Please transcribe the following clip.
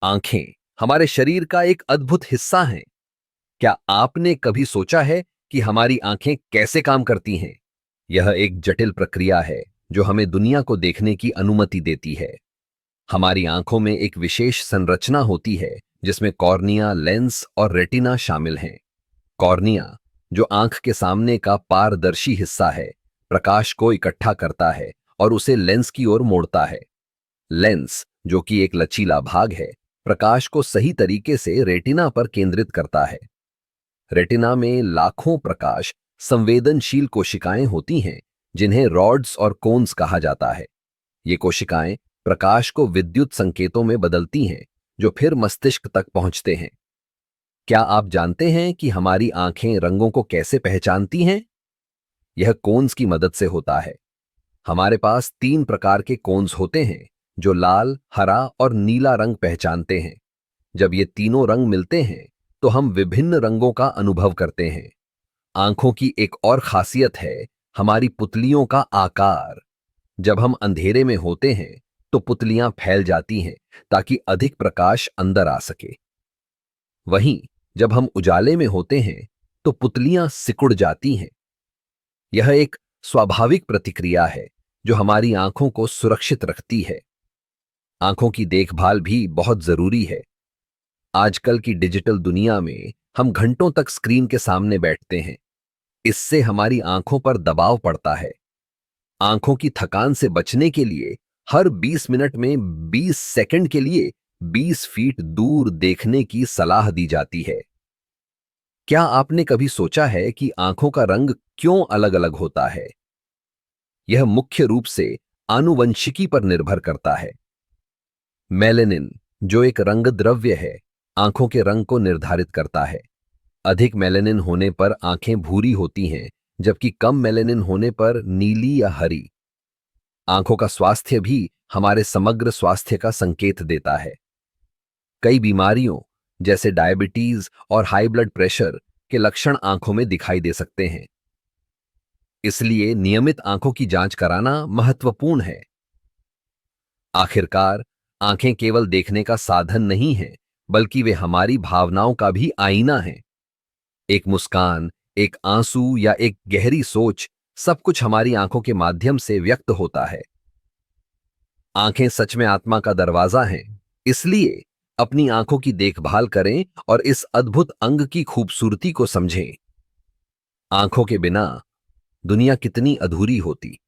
आंखें हमारे शरीर का एक अद्भुत हिस्सा हैं। क्या आपने कभी सोचा है कि हमारी आंखें कैसे काम करती हैं? यह एक जटिल प्रक्रिया है जो हमें दुनिया को देखने की अनुमति देती है। हमारी आंखों में एक विशेष संरचना होती है जिसमें कॉर्निया, लेंस और रेटिना शामिल हैं। कॉर्निया, जो आंख के सामने का पारदर्शी हिस्सा है, प्रकाश को इकट्ठा करता है और उसे लेंस की ओर मोड़ता है। लेंस, जो कि एक लचीला भाग है, प्रकाश को सही तरीके से रेटिना पर केंद्रित करता है। रेटिना में लाखों प्रकाश संवेदनशील कोशिकाएं होती हैं जिन्हें रॉड्स और कोन्स कहा जाता है। ये कोशिकाएं प्रकाश को विद्युत संकेतों में बदलती हैं जो फिर मस्तिष्क तक पहुंचते हैं। क्या आप जानते हैं कि हमारी आंखें रंगों को कैसे पहचानती हैं? यह कोन्स की मदद से होता है। हमारे पास 3 प्रकार के कोन्स होते हैं जो लाल, हरा और नीला रंग पहचानते हैं। जब ये तीनों रंग मिलते हैं तो हम विभिन्न रंगों का अनुभव करते हैं। आंखों की एक और खासियत है हमारी पुतलियों का आकार। जब हम अंधेरे में होते हैं तो पुतलियां फैल जाती हैं ताकि अधिक प्रकाश अंदर आ सके। वहीं जब हम उजाले में होते हैं तो पुतलियां सिकुड़ जाती हैं। यह एक स्वाभाविक प्रतिक्रिया है जो हमारी आंखों को सुरक्षित रखती है। आंखों की देखभाल भी बहुत जरूरी है। आजकल की डिजिटल दुनिया में हम घंटों तक स्क्रीन के सामने बैठते हैं। इससे हमारी आंखों पर दबाव पड़ता है। आंखों की थकान से बचने के लिए हर 20 मिनट में 20 सेकंड के लिए 20 फीट दूर देखने की सलाह दी जाती है। क्या आपने कभी सोचा है कि आंखों का रंग क्यों अलग-अलग होता है? यह मुख्य रूप से आनुवंशिकी पर निर्भर करता है। मेलेनिन, जो एक रंग द्रव्य है, आंखों के रंग को निर्धारित करता है। अधिक मेलेनिन होने पर आंखें भूरी होती हैं, जबकि कम मेलेनिन होने पर नीली या हरी। आंखों का स्वास्थ्य भी हमारे समग्र स्वास्थ्य का संकेत देता है। कई बीमारियों जैसे डायबिटीज और हाई ब्लड प्रेशर के लक्षण आंखों में दिखाई दे सकते हैं। इसलिए नियमित आंखों की जांच कराना महत्वपूर्ण है। आखिरकार, आंखें केवल देखने का साधन नहीं हैं, बल्कि वे हमारी भावनाओं का भी आईना हैं। एक मुस्कान, एक आंसू या एक गहरी सोच, सब कुछ हमारी आंखों के माध्यम से व्यक्त होता है। आंखें सच में आत्मा का दरवाजा हैं। इसलिए अपनी आंखों की देखभाल करें और इस अद्भुत अंग की खूबसूरती को समझें। आंखों के बिना दुनिया कितनी अधूरी होती।